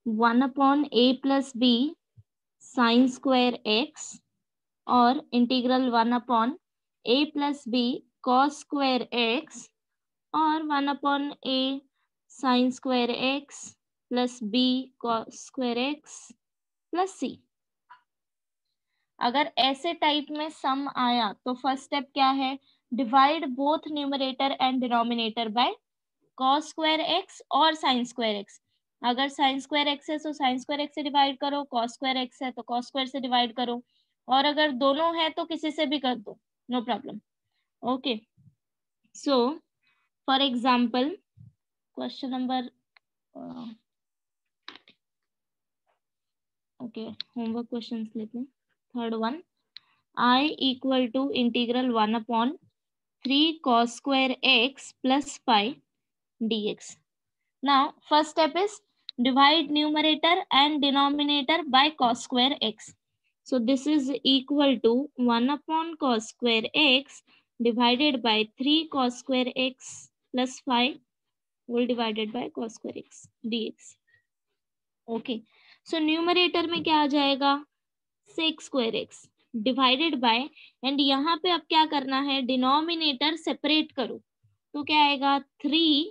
1/a+b sin square x और integral 1/a+b cos square x और 1/a sin square x plus b cos square x plus c। अगर ऐसे type में सम आया तो फर्स्ट स्टेप क्या है, divide both numerator and denominator bye cos square x और sin स्क्वायर x। अगर sin स्क्वायर x है तो sin स्क्वायर x से डिवाइड करो, cos स्क्वायर x है तो cos स्क्वायर से डिवाइड करो, और अगर दोनों है तो किसी से भी कर दो, no problem. Okay, so for example question number okay homework question लेते हैं। Third one, I equal to integral 1/3 cos square x plus pi dx. Now, first step is divide numerator and denominator by cos square x. So, this is equal to 1/cos square x divided by 3 cos square x plus 5 whole divided by cos square x dx. Okay. So, numerator में क्या आ जाएगा, sec square x divided bye, and यहाँ पे अब क्या करना है, डिनोमिनेटर सेपरेट करो, तो क्या आएगा 3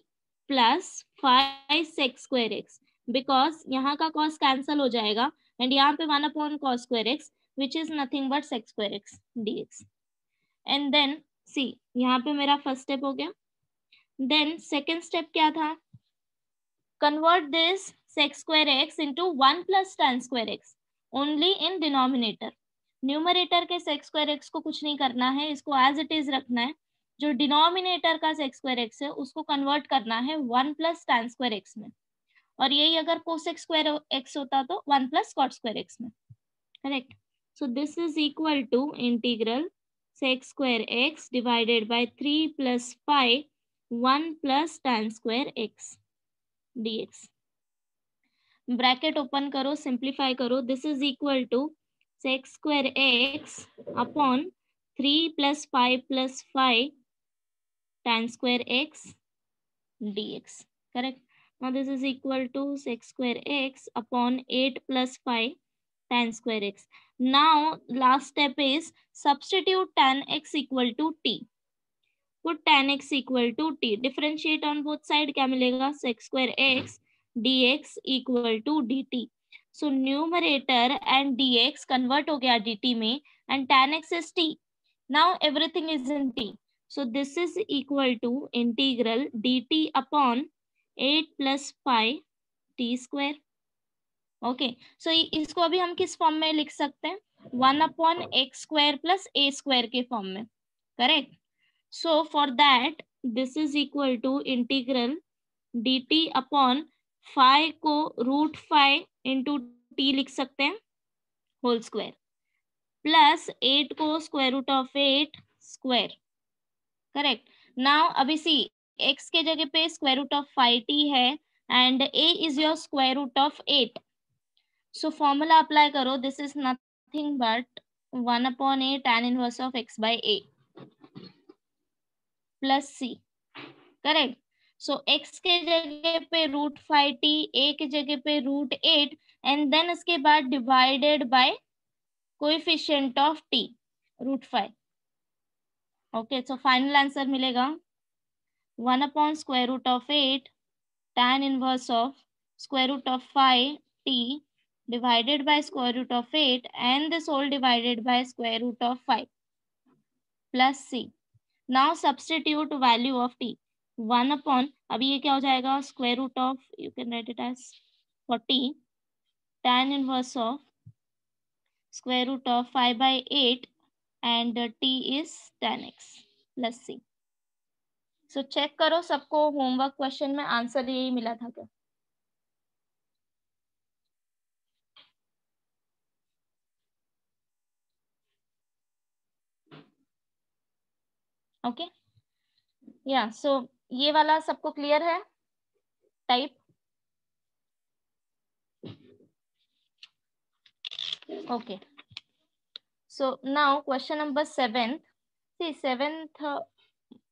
plus 5 sec square x, because यहाँ का कॉस कैंसल हो जाएगा एंड यहाँ पे 1/cos square x which is nothing but sec square x dx। And then see, यहाँ पे मेरा फर्स्ट स्टेप हो गया। देन सेकेंड स्टेप क्या था, convert this sec square x into 1 plus tan square x only in denominator. Numerator के sec square x को कुछ नहीं करना है, इसको एज इट इज रखना है। जो डिनोमिनेटर का सेक स्क्वायर एक्स है उसको कन्वर्ट करना है 1 प्लस tan स्क्वायर एक्स में, और यही अगर कोसेक स्क्वायर एक्स होता तो 1 प्लस कॉट स्क्वायर एक्स में, correct. So this is equal to integral sec square x divided by 3 plus 5 1 plus tan square x dx। Bracket open करो, simplify करो, this is equal to sec square x upon 3 plus 5 plus 5 tan square x dx, correct. Now this is equal to sec square x upon 8 plus 5 tan square x. Now last step is substitute tan x equal to t, put tan x equal to t, differentiate on both side, क्या मिलेगा, sec square x dx equal to dt। So numerator and dx convert हो गया dt में, and tan x is t, now everything is in t, so this is equal to integral dt upon 8 plus 5 t square. Okay, so इसको अभी हम किस form में लिख सकते हैं, 1/x square plus a square के फॉर्म में, correct. So for that this is equal to integral dt upon 5 को √5 into t लिख सकते हैं होल स्क्वायर, प्लस 8 को square root of 8 square, correct. Now अभी सी, x के जगह पे स्क्वायर रूट ऑफ 5t है and a is your square root of 8, so formula apply करो, this is nothing but 1/a tan inverse of x by a plus C, correct. So x के जगह पे √5t, a के जगह पे √8, and then इसके बाद divided by coefficient of t √5। Okay, so final answer मिलेगा 1/√8 tan inverse of square root of 5t divided by square root of 8 and this whole divided by square root of 5 plus c। Now substitute value of t 1/, अभी ये क्या हो जाएगा, square root of, you can write it as 40 tan inverse of square root of 5/8 and t is tan x plus c। So check करो सबको homework question में answer यही मिला था क्या। ओके, या सो ये वाला सबको क्लियर है type. Okay, so now question number 7th, see 7th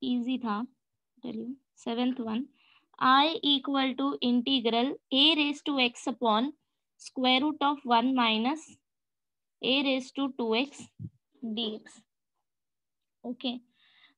easy था, tell you 7th one, I equal to integral a raised to x upon square root of 1 minus a raised to 2x dx. Okay,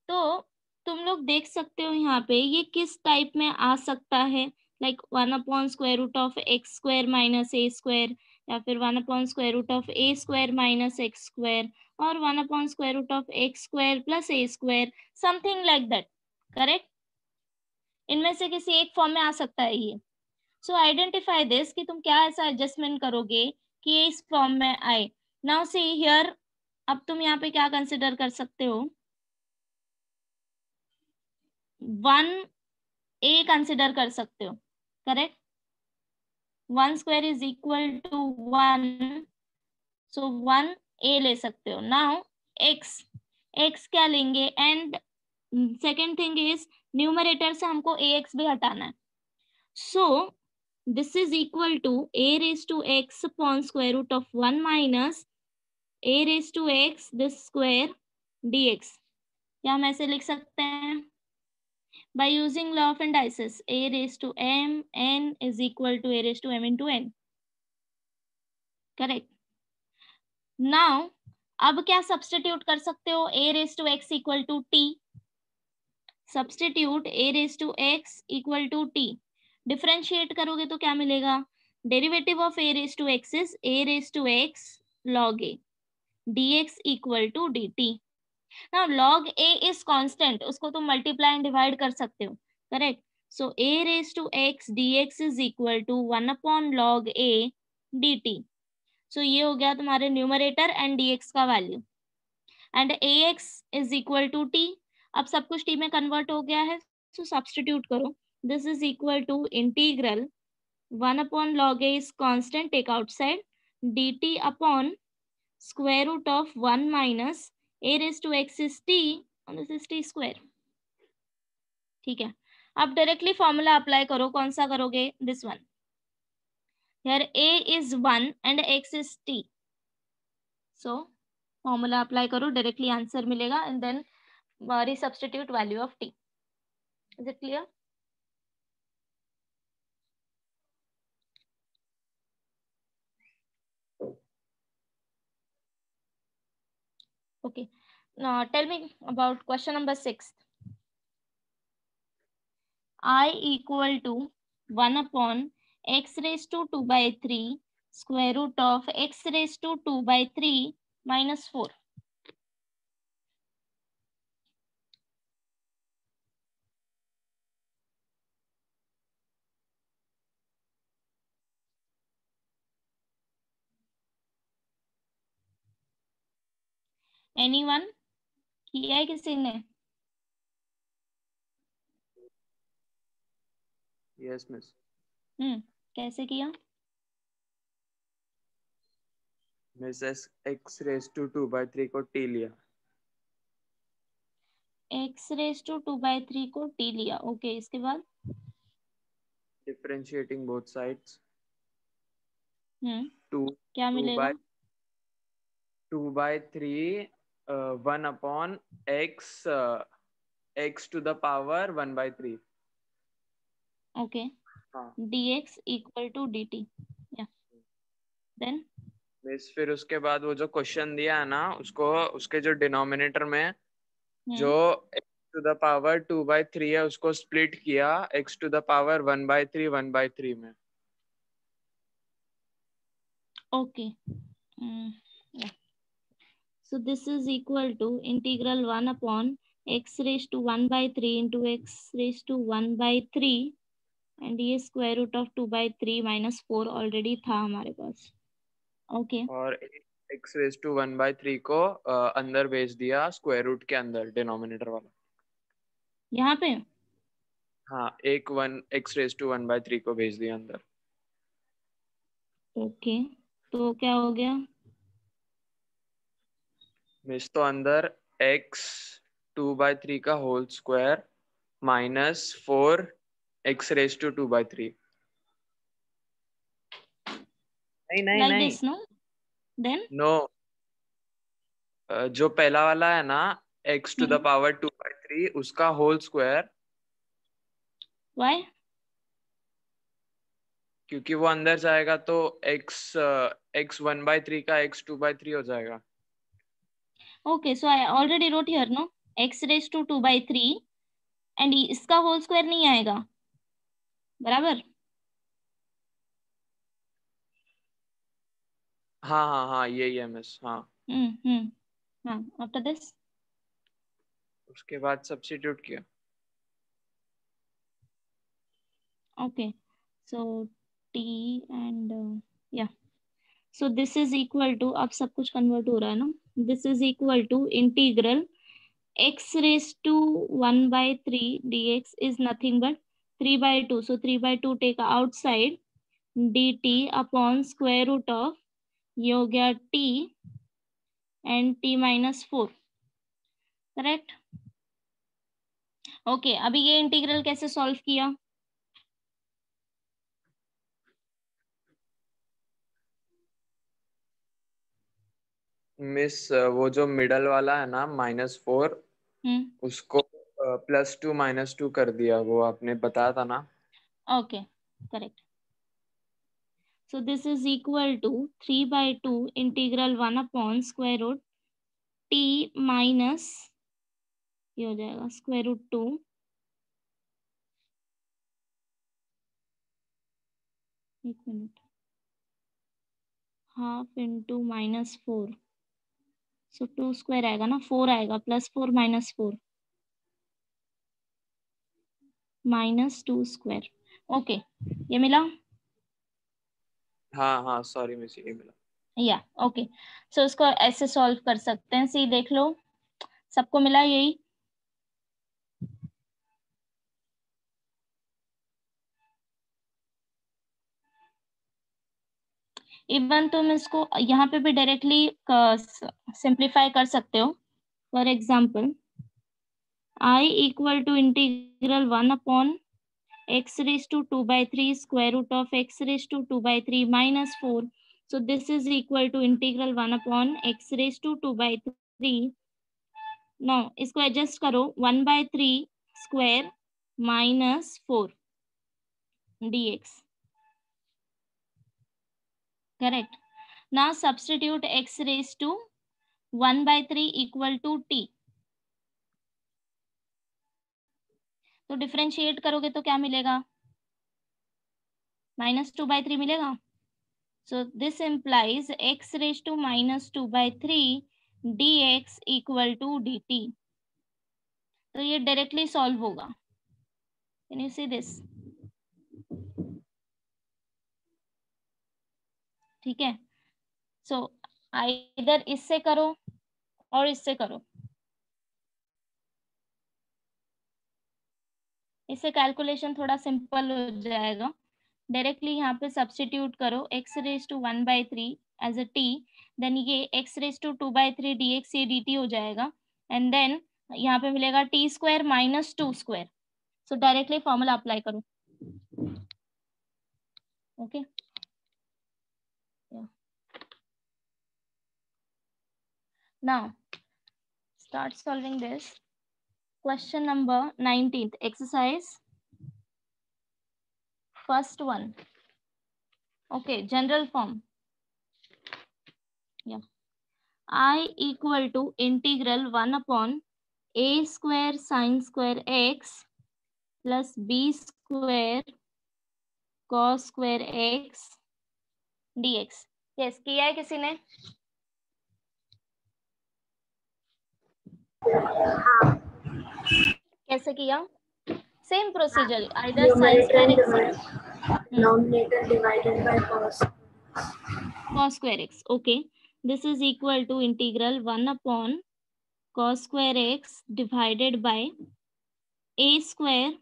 तो तुम लोग देख सकते हो यहाँ पे ये किस टाइप में आ सकता है, like 1 upon square root of x square minus a square, या फिर 1 upon square root of a square minus x square, और 1 upon square root of x square plus a square, something like that. Correct, इनमें से किसी एक form में आ सकता है ये। सो आइडेंटिफाई दिस कि तुम क्या ऐसा एडजस्टमेंट करोगे कि ये इस फॉर्म में आए। नाउ सी हियर, अब तुम यहाँ पे क्या कंसिडर कर सकते हो, 1a कंसिडर कर सकते हो। Correct, 1 square is equal to 1, so 1a ले सकते हो। नाउ x क्या लेंगे, and second thing is numerator से हमको ax भी हटाना है। सो this is equal to a raised to x upon square root of 1 minus a raised to x this square dx। या हम ऐसे लिख सकते हैं by using law of indices, a raised to m n is equal to a raised to m into n। Correct, now अब क्या substitute कर सकते हो, a raised to x equal to t, substitute a raised to x equal to t, differentiate करोगे तो क्या मिलेगा, derivative of a raised to x is a raised to x log a dx equal to dt। now log a is constant, उसको तुम multiply and divide कर सकते हो। Correct, so a raised to x dx is equal to 1 upon log a dt। so ये हो गया तुम्हारे numerator and dx का value, and ax is equal to t। अब सब कुछ t में कन्वर्ट हो गया है, सो सब्स्टिट्यूट करो। This is equal to integral 1 upon log a is constant, take outside, dt upon square root of 1 minus a raised to x is t and this is t square। ठीक है, अब directly formula apply करो, कौन सा करोगे, this one. Here a is 1 and x is t, so formula apply करो, directly answer मिलेगा, and then resubstitute value of t। is it clear? okay, now tell me about question number 6। I equal to 1 upon x raised to 2 by 3 square root of x raised to 2 by 3 minus 4। Anyone किया है किसी ने? Yes miss. कैसे किया? Miss x raise to 2 by 3 को t लिया। x raise to 2 by 3 को t लिया, ओके, इसके बाद डिफरेंशिएटिंग बोथ साइड्स, क्या मिलेगा? 2 by 3 1 upon x x to the power 1 by 3। Okay, हाँ dx equal to dt, या देन मिस फिर उसके बाद वो जो क्वेश्चन दिया है ना, उसको उसके जो डिनोमिनेटर में जो x to the power 2 by 3 है उसको स्प्लिट किया x to the power 1 by 3 1 by 3 में। Okay, so this is equal to integral 1 upon x raised to 1 by 3 into x raised to 1 by 3 and ये square root of 2 by 3 minus 4 already था हमारे पास। Okay, और x raise to 1 by 3 को अंदर भेज दिया स्क्वायर रूट के अंदर, डिनोमिनेटर वाला। यहाँ पे हाँ, एक 1 x रेज टू 1 by 3 को भेज दिया अंदर। ओके, तो क्या हो गया? मिस तो अंदर x 2 by 3 का whole square minus 4 x raise to 2 by 3। नहीं नहीं like नहीं this, no? Then नो जो पहला वाला है ना x to the power 2 by 3 उसका होल स्क्वायर। why? क्योंकि वो अंदर जाएगा तो x 1/3 का x 2/3 हो जाएगा. Okay, so I already wrote here no x raise to 2/3 and इसका होल स्क्वायर नहीं आएगा, बराबर. हाँ हाँ हाँ, यही है मिस. हाँ, हाँ, आफ्टर दिस उसके बाद सब्स्टिट्यूट किया. ओके, सो t एंड या so this is equal to, अब सब कुछ कन्वर्ट हो रहा है ना, this is equal to integral x raised to 1/3 dx is nothing but 3/2. So 3/2 take outside, dt upon square root of ये हो गया t and t minus 4. Correct. Okay, अभी ये इंटीग्रल कैसे सॉल्व किया? मिस वो जो मिडल वाला है ना -4, उसको +2 -2 कर दिया, वो आपने बताया था ना. Okay, correct. So this is equal to 3/2 integral 1 upon square root t minus ये हो जाएगा square root 2 एक मिनट हाफ इंटू -4. सो 2 स्क्वायर आएगा ना, 4 आएगा, +4 -4 -2 स्क्वायर. ओके, ये मिला. हाँ हाँ, सॉरी मिस, ये मिला. या ओके, सो इसको ऐसे सॉल्व कर सकते हैं. सी देख लो, सबको मिला यही. इवन तुम इसको यहाँ पे भी डायरेक्टली सिंप्लीफाई कर सकते हो. For example I equal to integral 1 upon x raised to 2/3 square root of x raised to 2/3 minus 4. So this is equal to integral 1 upon x raised to 2/3. Now इसको adjust करो, 1/3 square minus 4 dx. Correct. Now substitute x raised to 1/3 equal to t. तो differentiate करोगे तो क्या मिलेगा? -2/3 मिलेगा. So this implies x raised to -2/3 dx equal to dt. तो ये डायरेक्टली सॉल्व होगा. Can you see this? ठीक है. सो आइदर इससे करो और इससे करो. इससे कैलकुलेशन थोड़ा सिंपल हो जाएगा. डायरेक्टली यहाँ पे सब्स्टिट्यूट करो x raise to 1/3 as a t, then ये x रेज टू 2/3 dx ये dt हो जाएगा, एंड देन यहाँ पे मिलेगा t square -2 square. So directly formula apply करो. Okay, now start solving this. Question number 19th exercise, first one. Okay, general form. Yeah, I equal to integral 1 upon a square sin square x plus b square cos square x dx. Yes, किया है किसी ने? कैसे किया? Same procedure, either sin square x denominator divided by cos square x. Okay, this is equal to integral 1 upon cos square x divided by a square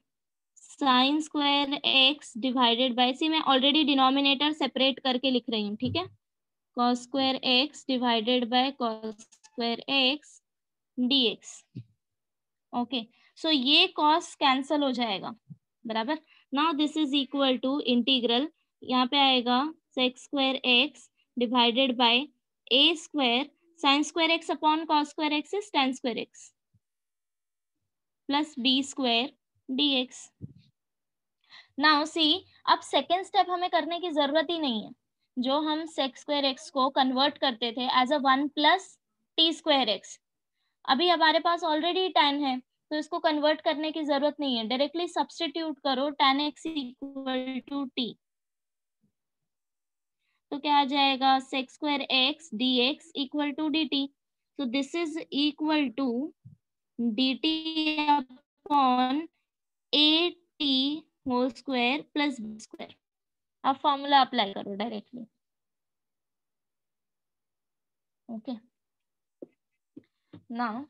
sin square x divided by, सी मैं already denominator separate करके लिख रही हूँ. ठीक है, cos square x divided by cos square x dx. Okay, so ये cos cancel हो जाएगा, बराबर. Now this is equal to integral, यहाँ पे आएगा sec square x divided by a square sin square x upon cos square x is tan square x plus b square dx. Now see, अब second step हमें करने की जरूरत ही नहीं है। जो हम सेक स्क्वायर एक्स को कन्वर्ट करते थे as a 1 plus t square x, अभी हमारे पास ऑलरेडी tan है, तो इसको कन्वर्ट करने की जरूरत नहीं है। डायरेक्टली सब्स्टिट्यूट करो tan x equal to t, तो क्या आ जाएगा, sec square x d x equal to d t. तो this is equal to d t upon a t whole square plus b square. अब फॉर्मूला अप्लाई करो directly. Okay, now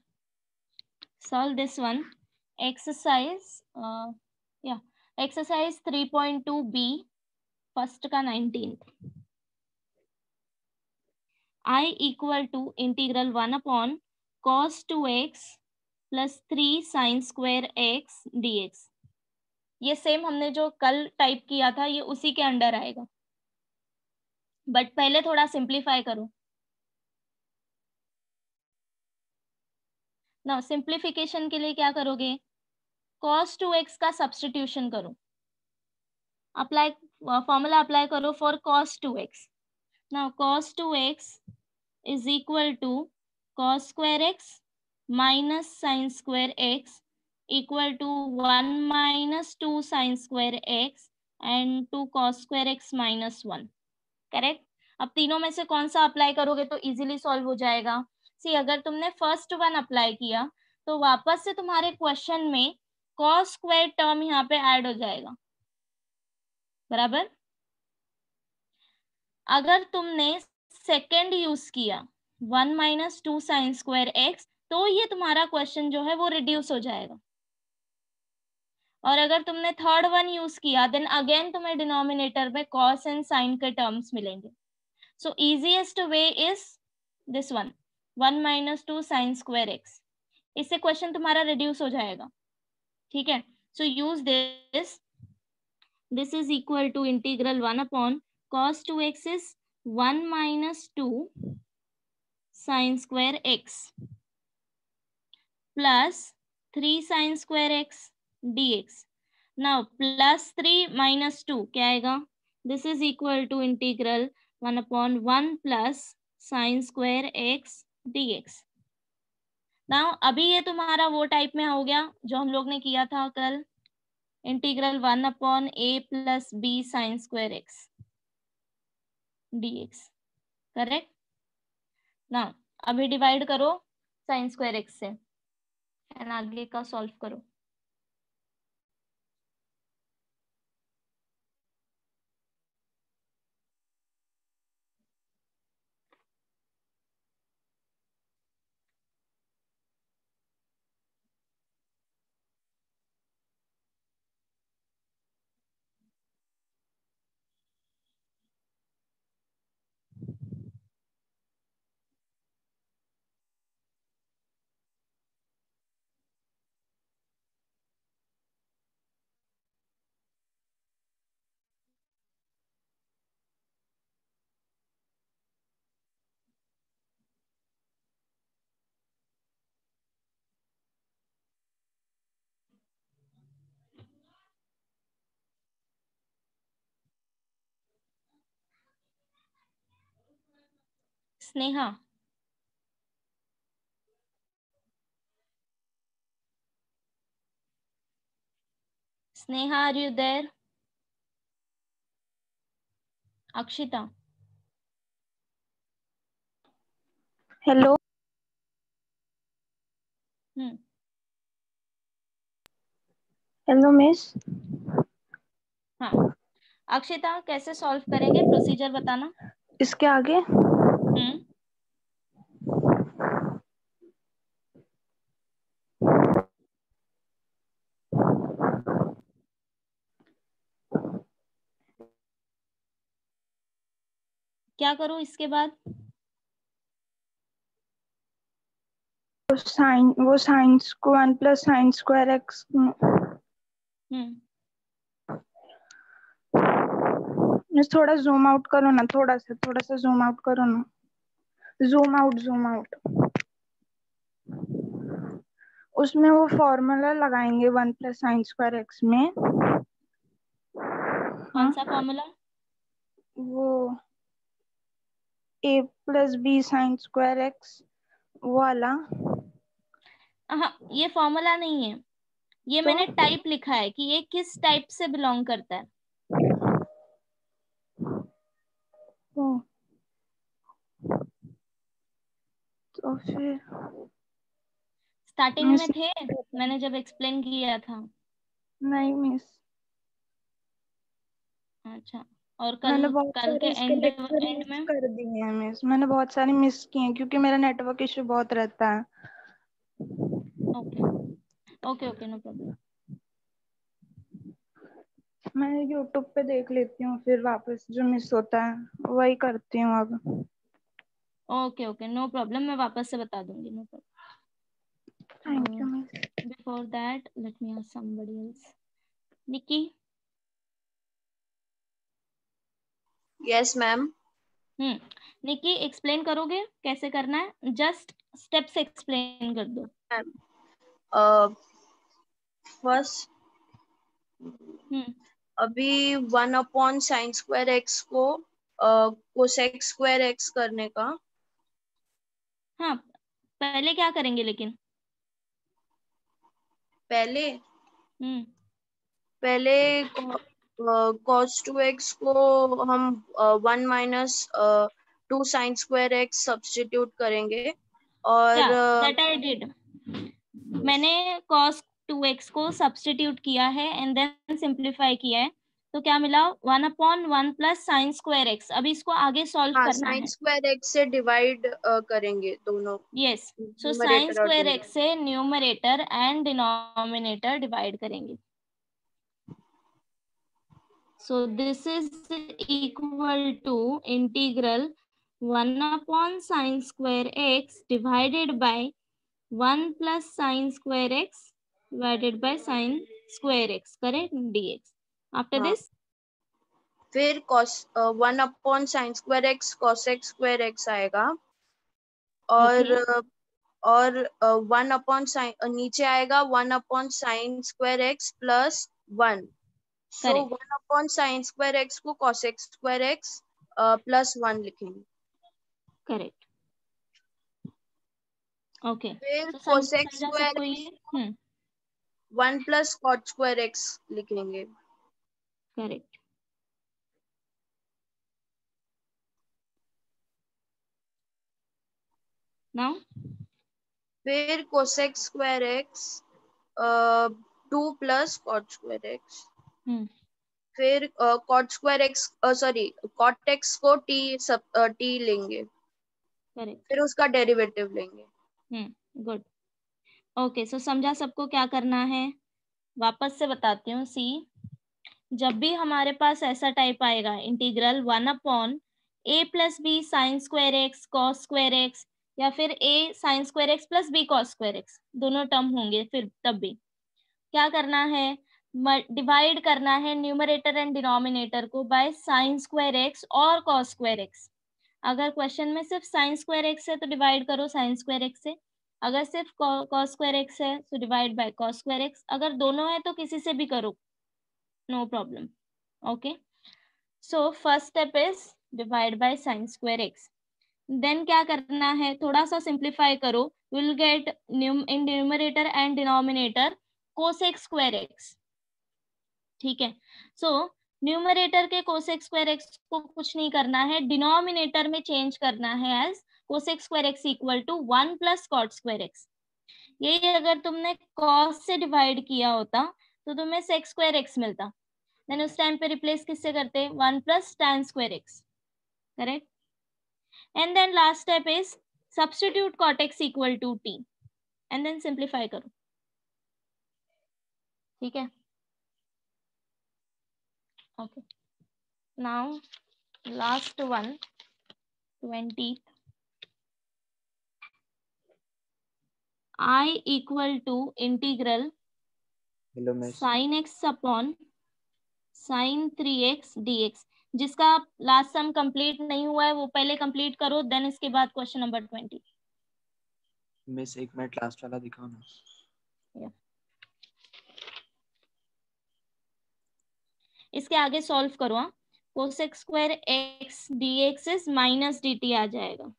solve this one. Exercise exercise 3.2b first का 19th। I equal to integral 1 upon cos 2x plus 3 sin square x dx। ये same हमने जो कल type किया था ये उसी के अंडर आएगा, बट पहले थोड़ा सिंप्लीफाई करो। ना सिंप्लीफिकेशन के लिए क्या करोगे, cos 2x का सब्स्टिट्यूशन करो, अप्लाई फॉर्मूला अप्लाई करो for cos 2x। now cos 2x is equal to cos square x minus sin square x equal to 1 minus 2 sin square x and 2 cos square x minus 1। Correct. अब तीनों में से कौन सा apply करोगे तो easily solve हो जाएगा। सी, अगर तुमने फर्स्ट वन अप्लाई किया तो वापस से तुम्हारे क्वेश्चन में cos स्क्वायर टर्म यहाँ पे ऐड हो जाएगा, बराबर। अगर तुमने सेकेंड यूज किया 1 माइनस 2 साइन स्क्वायर एक्स, तो ये तुम्हारा क्वेश्चन जो है वो रिड्यूस हो जाएगा। और अगर तुमने थर्ड वन यूज किया देन अगेन तुम्हें डिनोमिनेटर में कॉस एंड साइन के टर्म्स मिलेंगे। So easiest way is this one, 1 minus 2 sine square x. इससे क्वेश्चन तुम्हारा रिड्यूस हो जाएगा, ठीक है। So use this, this is equal to integral 1 upon cos 2x is 1 minus 2 sin square x plus 3 sin square x dx। now plus 3 minus 2 क्या आएगा, this is equal to integral 1 upon 1 plus sin square x dx। now अभी ये तुम्हारा वो type में हो गया जो हम लोग ने किया था कल, integral 1 upon a plus b sin square x dx, correct. ना अभी डिवाइड करो साइन स्क्वायर एक्स से एंड आगे का सॉल्व करो। Sneha, Sneha are you there? Akshita, hello. Hello miss. हाँ अक्षिता, कैसे सॉल्व करेंगे, प्रोसीजर बताना। इसके आगे क्या करूं इसके बाद? वो साइंस को 1 प्लस साइन स्क्वायर एक्स थोड़ा जूम आउट करो ना, थोड़ा सा जूम आउट करो ना, जूम आउट। उसमें वो फॉर्मूला लगाएंगे 1 प्लस साइन स्क्वायर एक्स में, कौन सा फॉर्मूला? वो a plus b sine square x वाला। हाँ, ये फॉर्मूला नहीं है, ये तो मैंने टाइप लिखा है कि ये किस टाइप से बिलोंग करता है। तो फिर स्टार्टिंग मिस में थे, मैंने जब एक्सप्लेन किया था। नहीं मिस, अच्छा, और मैंने कल बहुत कल के सारे इसके एंड लेक्चर एंड मिस में? कर दिए हैं मिस, मैंने बहुत सारे मिस किए हैं क्योंकि मेरा नेटवर्क इशू बहुत रहता है। Okay okay okay, no problem. मैं यूट्यूब पे देख लेती हूँ, फिर वापस जो मिस होता है वही करती हूँ अब। ओके ओके, नो प्रॉब्लम, मैं वापस से बता दूंगी, no thank you problem. Miss. Before that let me ask somebody else. Niki. Yes ma'am. Niki, explain करोगे कैसे करना है? जस्ट स्टेप्स एक्सप्लेन कर दो। फर्स्ट हम्म अभी 1/sin² x को कोसेक स्क्वायर एक्स करने का। हाँ, पहले क्या करेंगे लेकिन? पहले हम्म पहले cos2x को हम 1 - 2sin² x सब्स्टिट्यूट करेंगे और या दैट आई डिड। मैंने cos 2x को सब्स्टिट्यूट किया है एंड देन सिंप्लीफाई किया है, तो क्या मिला? 1/1 प्लस साइन स्क्वायर एक्स। अभी इसको आगे सॉल्व हाँ, करना है। sin² x से डिवाइड करेंगे दोनों, यस, सो साइन न्यूमरेटर और स्क्वायर एक्स डिनोमिनेटर। से न्यूमरेटर एंड डिनोमिनेटर डिवाइड करेंगे। So this is equal to integral 1/sin square x divided by 1 plus sin square x divided by sin square x, correct? Dx. After हाँ, this, फिर 1/sin² x cosec² x आएगा और okay, और 1/sin नीचे आएगा 1/sin² x plus 1। सो correct, 1/sin² x को cosec² x plus 1 लिखेंगे। correct. Okay. फिर So समझा cosec² सबको ये? 1 प्लस cot² x लिखेंगे। Correct. Now, फिर cosec² x 2 plus cot² x। फिर cot² x cot x को t लेंगे, correct. फिर उसका डेरिवेटिव लेंगे। Good. Okay. So समझा सबको क्या करना है? वापस से बताती हूँ। सी, जब भी हमारे पास ऐसा टाइप आएगा integral 1/a plus b sine square x cos square x, या फिर a sine square x plus b cos square x, दोनों टर्म होंगे, फिर तब भी क्या करना है? डिवाइड करना है न्यूमरेटर एंड डिनोमिनेटर को बाय साइन स्क्वायर एक्स और कॉस स्क्वायर एक्स। अगर क्वेश्चन में सिर्फ साइन स्क्वायर एक्स है तो डिवाइड करो साइन स्क्वायर एक्स से, अगर सिर्फ कॉस स्क्वायर एक्स है तो divide by cos square x, अगर दोनों है तो किसी से भी करो, no problem. Okay, so first step is divide by sin square x. Then क्या करना है? थोड़ा सा सिंप्लीफाई करो, will get in numerator and denominator cosec square x. ठीक है, सो न्यूमरेटर के कोसेक स्क्वायर एक्स को कुछ नहीं करना है, डिनोमिनेटर में चेंज करना है as cosec square x equal to 1 plus cot square x. यही अगर तुमने कॉस से डिवाइड किया होता तो तुम्हें सेक स्क्वायर एक्स मिलता, देन उस टाइम पे रिप्लेस किससे करते? 1 plus tan square x, correct? And then last step is substitute cot x equal to t and then simplify करो। ठीक है, okay. Now last one, 20, I equal to integral sin x upon sin 3x dx। जिसका last sum complete नहीं हुआ है वो पहले complete करो, देन इसके बाद क्वेश्चन नंबर 20। मिस एक मिनट लास्ट वाला दिखाओ ना। इसके आगे सॉल्व करो। हाँ, cosec square x d x is minus d t आ जाएगा।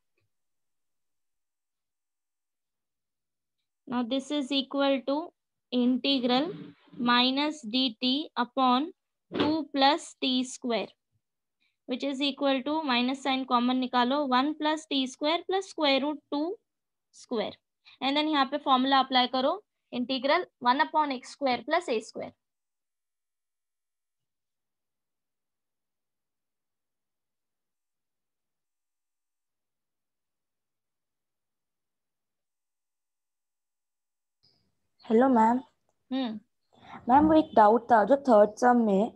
Now this is equal to integral minus d t upon 2 plus t square which is equal to minus sign common निकालो 1 plus t square plus square root 2 square and then यहाँ पे formula apply करो integral 1 upon x square plus a square. Hello ma'am. Ma'am वो एक doubt था, जो third सम में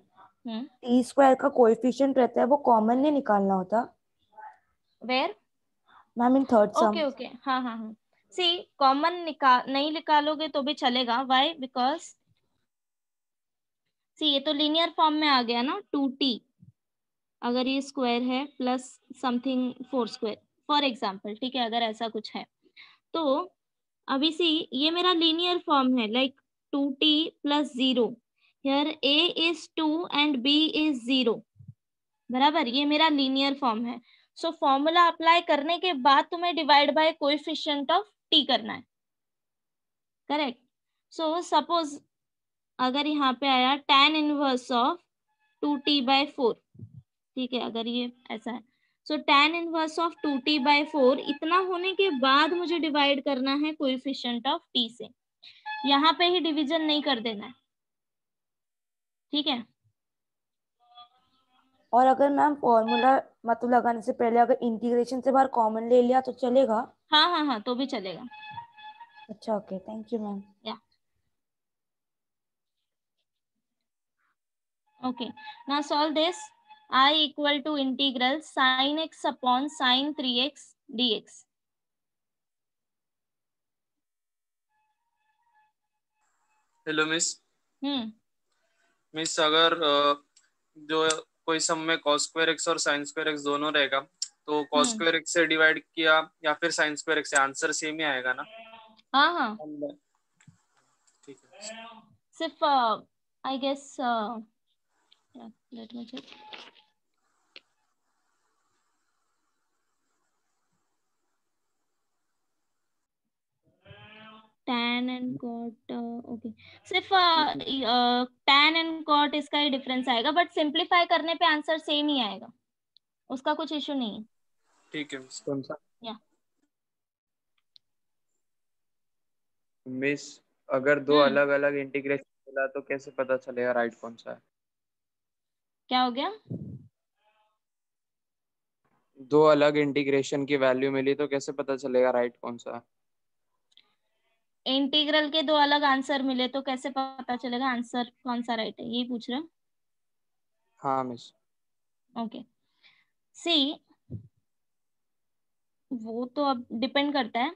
T square का कोएफिशिएंट रहता है वो कॉमन नहीं निकालना होता? Where? Ma'am in third sum. Okay okay, हाँ हाँ हाँ। सी कॉमन नहीं निकालोगे तो भी चलेगा। व्हाई? बिकॉज सी ये तो लीनियर फॉर्म में आ गया ना, 2t अगर ये स्क्वायर है plus something 4 square for example, ठीक है, अगर ऐसा कुछ है तो अभी सी ये मेरा लीनियर फॉर्म है, like 2t plus 0, here a is 2 and b is 0, बराबर, ये मेरा लीनियर फॉर्म है। सो फॉर्मूला अप्लाई करने के बाद तुम्हें divide by coefficient of t करना है, करेक्ट। सो सपोज अगर यहाँ पे आया tan इनवर्स ऑफ 2t/4, ठीक है, अगर ये ऐसा है, सो tan इनवर्स ऑफ 2t/4 इतना होने के बाद मुझे डिवाइड करना है कोएफिशिएंट ऑफ t से, यहाँ पे ही डिवीजन नहीं कर देना है, ठीक है। और अगर मैम फॉर्मूला मतलब लगाने से पहले अगर इंटीग्रेशन से बाहर कॉमन ले लिया तो चलेगा? हाँ हाँ हाँ, तो भी चलेगा। अच्छा, ओके, थैंक यू मैम। या okay, now solve this. I equal to integral sin x upon sin 3x dx। Hello miss. Hmm miss अगर जो कोई सम में cos स्क्वायर एक्स और sin स्क्वायर एक्स दोनों रहेगा तो cos स्क्वायर एक्स से डिवाइड किया या फिर sin स्क्वायर एक्स से, आंसर सेम ही आएगा ना? हाँ हाँ, ठीक है। सिर्फ I guess let me check. tan and cot, okay, सिर्फ tan एंड cot इसका ही डिफरेंस आएगा, बट सिंप्लीफाई करने पे आंसर सेम ही आएगा, उसका कुछ इशू नहीं है। ठीक है मिस। कौन सा? या मिस अगर दो अलग अलग इंटीग्रेशन मिला तो कैसे पता चलेगा राइट कौन सा है? क्या हो गया? दो अलग इंटीग्रेशन की वैल्यू मिली तो कैसे पता चलेगा राइट कौन सा है? इंटीग्रल के दो अलग आंसर मिले तो कैसे पता चलेगा आंसर कौन सा राइट है, यही पूछ रहे हो? हाँ मिस। ओके, सी वो तो अब डिपेंड करता है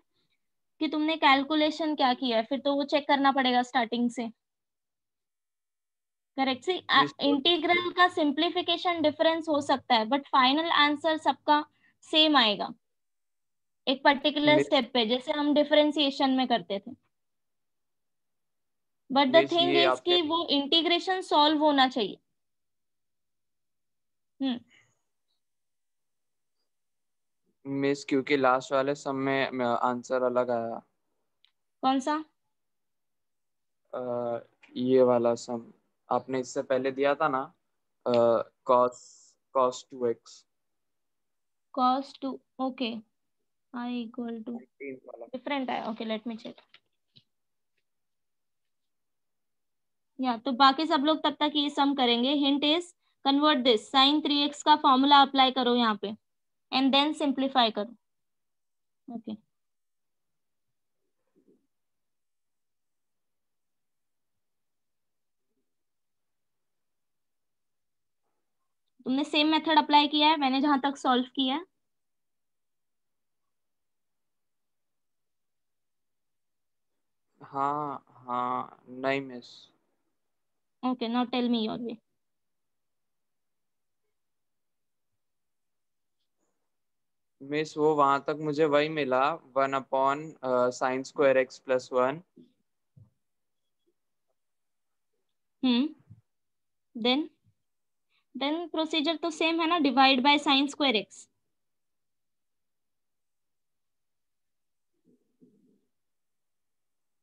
कि तुमने कैलकुलेशन क्या किया है, फिर तो वो चेक करना पड़ेगा स्टार्टिंग से, करेक्ट। सी मिस इंटीग्रल का सिंप्लीफिकेशन डिफरेंस हो सकता है बट फाइनल आंसर सबका सेम आएगा एक पर्टिकुलर मिस स्टेप पे, जैसे हम डिफरेंशिएशन में करते थे। बट द मिस थिंग ये इज आपने कि वो इंटीग्रेशन सॉल्व होना चाहिए। मिस क्योंकि लास्ट वाले सम में आंसर अलग आया। कौन सा? ये वाला सम आपने इससे पहले दिया था ना, cos cos 2x cos 2, okay, I equal to 19 वाला। डिफरेंट है, ओके लेट मी चेक। या तो बाकी सब लोग तब तक ये सम करेंगे। Hint is convert this sin 3x का फॉर्मूला अप्लाई करो यहाँ पे एंड देन सिंप्लीफाई करो, ओके। तुमने सेम मेथड अप्लाई किया है मैंने जहां तक सॉल्व किया है? हाँ हाँ, नहीं miss. Okay, now tell me your way. Miss वो वहां तक मुझे वही मिला, 1 upon sine square x plus 1। Then then procedure तो सेम है ना, divide by sine square x.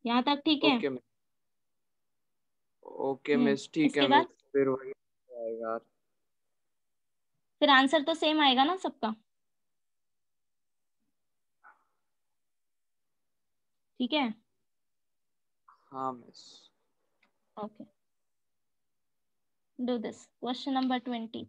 यहाँ तक ठीक है? ओके मिस, ठीक है इसके मिस, बाद फिर वही आएगा। फिर आंसर तो सेम आएगा ना सबका, ठीक है? हाँ miss. Okay, do this question number 20।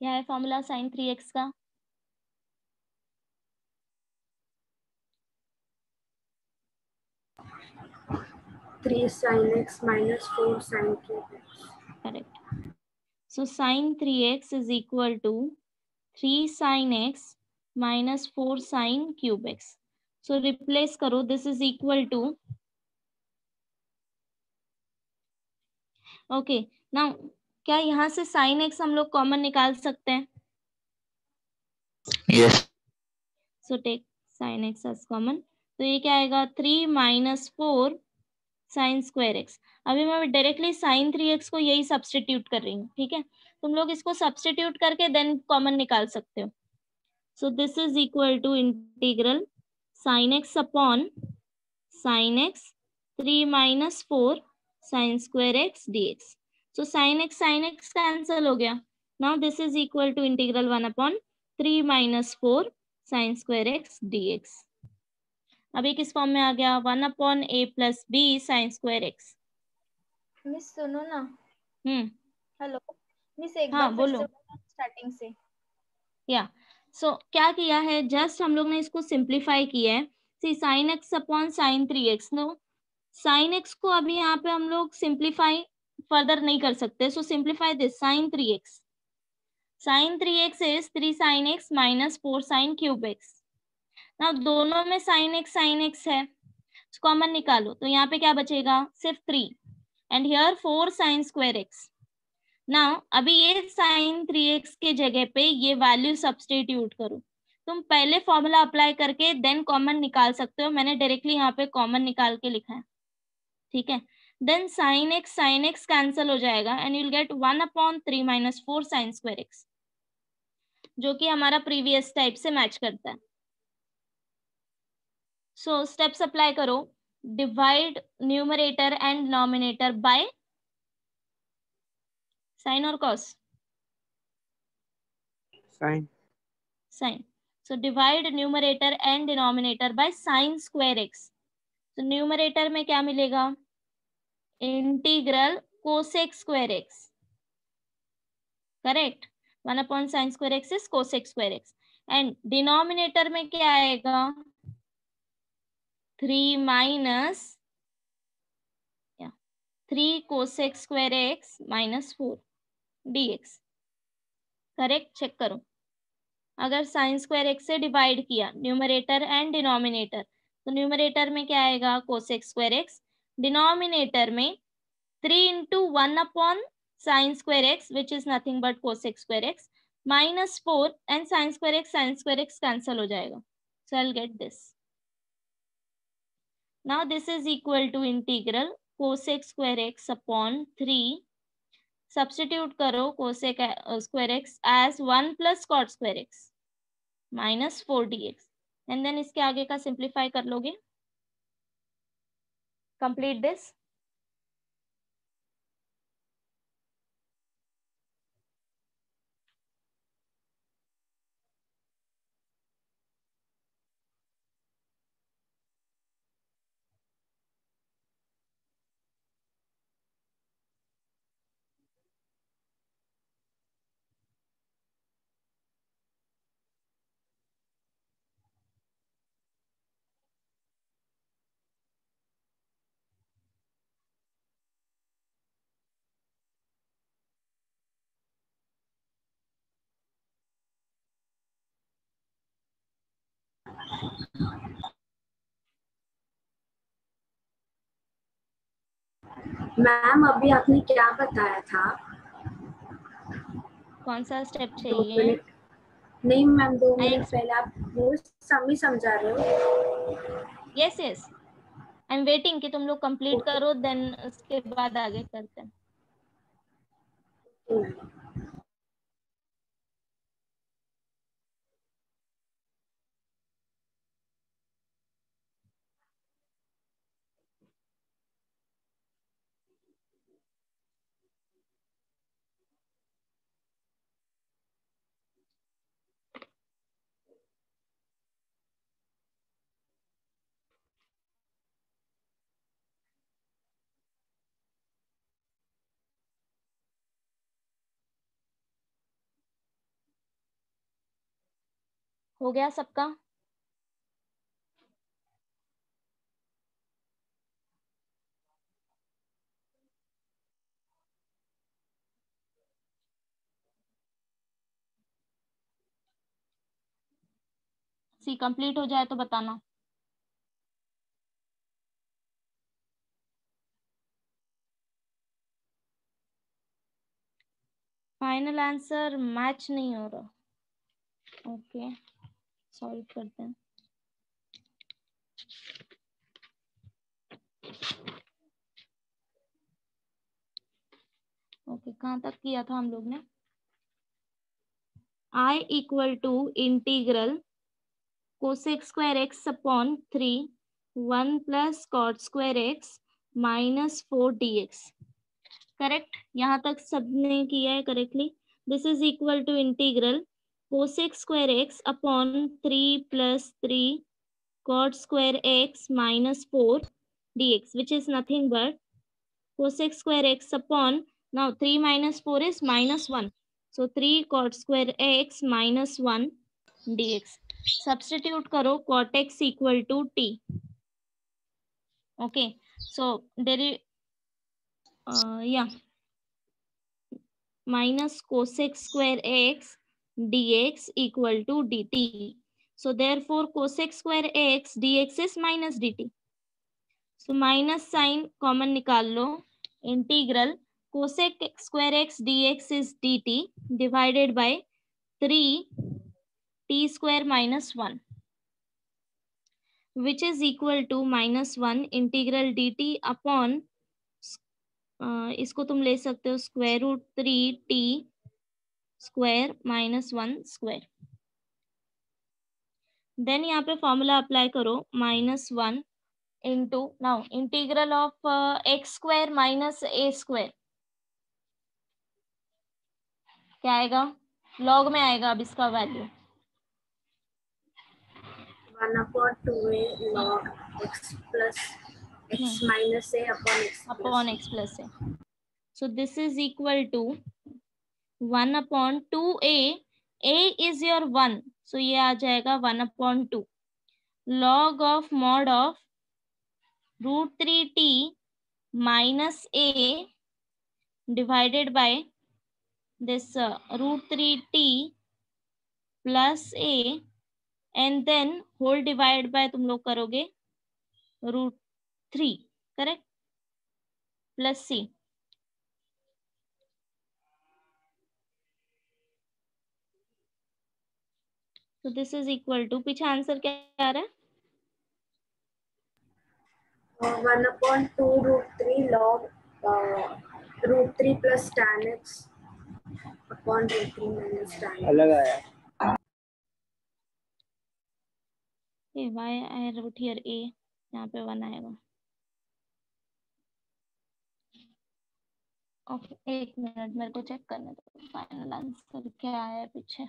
क्या है फॉर्मूला साइन 3x का? Three sine x minus 4 sine cube x. Correct. So sine 3x is equal to 3 sine x minus 4 sine cube x. So replace करो, this is equal to, okay now क्या यहाँ से sine x हम लोग common निकाल सकते हैं? Yes. So take sine x as common, तो ये क्या आएगा 3 माइनस 4 साइन स्क्वायर एक्स। अभी मैं डायरेक्टली साइन 3x को यही सब्सटीट्यूट कर रही हूँ, ठीक है? तुम लोग इसको सब्सटीट्यूट करके देन कॉमन निकाल सकते हो। So this is equal to integral sine x upon sine x 3 minus 4 sine square x dx। So sine x cancel हो गया। Now this is equal to integral 1 upon 3 minus 4 sine square x dx। अभी किस form में आ गया? 1 upon a plus b sine square x. Miss सुनो ना। Hello miss, एक हाँ बार फिर बोलो। से स्टार्टिंग से। या सो क्या किया है, जस्ट हम लोग ने इसको सिंप्लीफाई किया है। See sine x upon sine 3x, no sine x को अभी यहाँ पे हम लोग सिंप्लीफाई फर्दर नहीं कर सकते। So simplify this sine 3x। Sine 3x is 3 sine x minus 4 sine cube x. ना दोनों में साइन एक्स है, कॉमन निकालो तो यहाँ पे क्या बचेगा? सिर्फ 3 and here 4 sine square x. Now अभी ये साइन 3x के जगह पे ये वैल्यू सब्स्टिट्यूट करो। तुम पहले फॉर्मूला अप्लाई करके देन कॉमन निकाल सकते हो, मैंने डायरेक्टली यहाँ पे कॉमन निकाल के लिखा है, ठीक है? देन साइन एक्स कैंसल हो जाएगा and you'll get 1 upon 3 minus 4 sine square x, जो कि हमारा प्रीवियस टाइप से मैच करता है। सो स्टेप्स अप्लाई करो, divide numerator and denominator by sine और cos? Sine. Sine. So divide numerator and denominator by sine square x. तो numerator में क्या मिलेगा? Integral cosec square x, correct? 1 upon sine square x is cosec square x. And denominator में क्या आएगा? 3 minus 3 cosec square x minus 4 dx। Correct? Check करो, अगर sine square x से डिवाइड किया न्यूमरेटर एंड डिनोमिनेटर, तो न्यूमरेटर में क्या आएगा? Cosec square x. डिनोमिनेटर में 3 into 1 upon sine square x which is nothing but cosec square x minus 4 and sine square x cancel हो जाएगा। So I will get this. Now this is equal to integral cosec square x upon 3, substitute करो cosec square x as 1 plus cot square x minus 4 dx and then इसके आगे का simplify कर लोगे। Complete this. Ma'am अभी आपने क्या बताया था? कौन सा स्टेप 2 चाहिए? मिनट नहीं मैम, 2 I- मिनट पहले आप वो समी समझा रहे हो? Yes yes, I am waiting कि तुम लोग कंप्लीट करो, देन उसके बाद आगे करते हैं। हो गया सबका? सी कंप्लीट हो जाए तो बताना। फाइनल आंसर मैच नहीं हो रहा। ओके, सॉल्व करते हैं। ओके, कहाँ तक किया था हम लोग ने? I equal to integral cosec square x upon 3 1 plus cot square x -4 dx। Correct, यहाँ तक सबने किया है correctly. This is equal to integral cosec square x upon 3 + 3 cot square x -4 dx, which is nothing but cosec square x upon, now 3 minus 4 is -1, so 3 cot square x -1 dx. Substitute करो cot x equal to t. Okay, so yeah, minus cosec square x dx equal to dt. So therefore cosec square x dx is minus dt. So minus sign common निकाल लो। Integral cosec square x dx is dt divided by 3 t² -1 which is equal to -1 integral dt upon, इसको तुम ले सकते हो √3t² -1²। Then यहाँ पे formula apply करो, -1 into now integral of x² -a², क्या आएगा? लॉग में आएगा अब इसका value 1/2a log x plus x minus a upon x plus a. So this is equal to 1/2a. a is your 1, so ये आ जाएगा 1/2 log of mod of √3t minus a divided by this √3t plus a, and then whole divide by तुम लोग करोगे √3, correct, plus c। So this is equal to, पीछे answer क्या आ रहा है? 1/2 √3 log √3 plus tan x upon √3 minus tan x। अलग आया। why I wrote here a, यहाँ पे 1 आएगा। ओके, एक मिनट मेरे को चेक करने दो फाइनल आंसर क्या आया पीछे।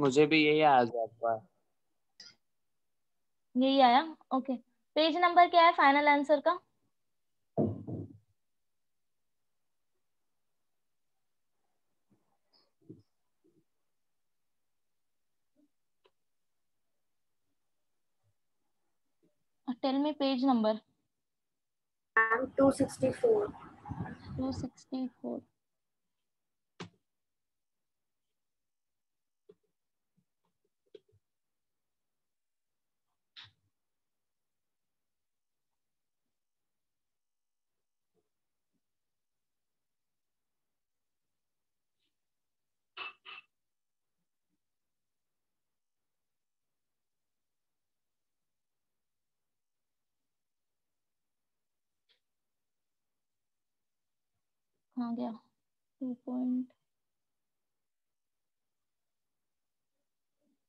मुझे भी यही आ जाता है। यही आया, ओके। पेज नंबर क्या है फाइनल आंसर का? Tell me page number. 264। 264। कहाँ गया 2 पॉइंट,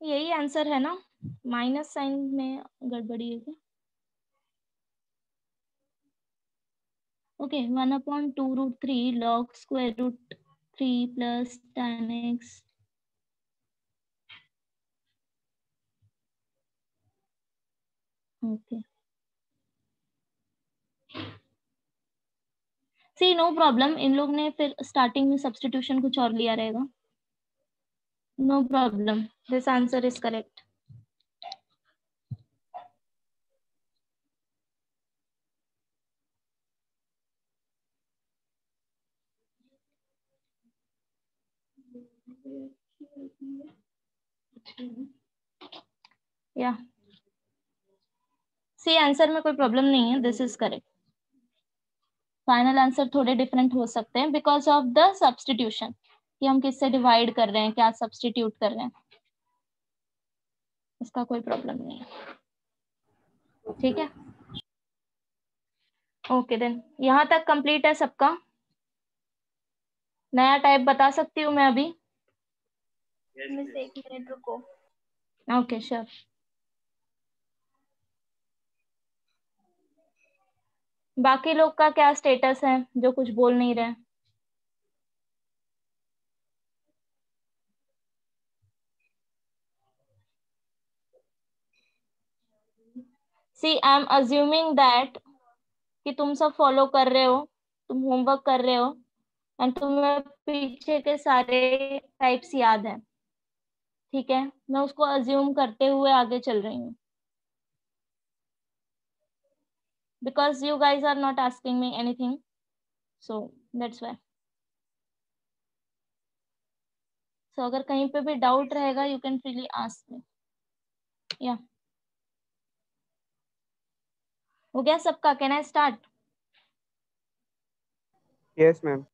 यही आंसर है ना, माइनस साइन में गड़बड़ी है क्या? Okay 1/2√3 log square root 3 plus tan x. Okay see no problem, इन लोग ने फिर स्टार्टिंग में सब्स्टिट्यूशन कुछ और लिया रहेगा. No problem, this answer is correct. या सी आंसर में कोई प्रॉब्लम नहीं है, this is correct. Final answer थोड़े डिफरेंट हो सकते हैं बिकॉज ऑफ द सब्स्टिट्यूशन, कि हम किससे डिवाइड कर रहे हैं, क्या सब्स्टिट्यूट कर रहे हैं, इसका कोई प्रॉब्लम नहीं है. ठीक है, ओके देन यहाँ तक कंप्लीट है सबका. नया टाइप बता सकती हूँ मैं अभी. मिस 1 मिनट रुको. Okay sure. बाकी लोग का क्या स्टेटस है जो कुछ बोल नहीं रहे? सी आई एम अज्यूमिंग दैट कि तुम सब फॉलो कर रहे हो, तुम होमवर्क कर रहे हो एंड तुम्हें पीछे के सारे टाइप्स याद हैं. ठीक है, मैं उसको अज्यूम करते हुए आगे चल रही हूँ because you guys are not asking me anything, so that's why. So अगर कहीं पे भी डाउट रहेगा you can freely ask me. Yeah. हो गया सबका? Can I start? Yes ma'am.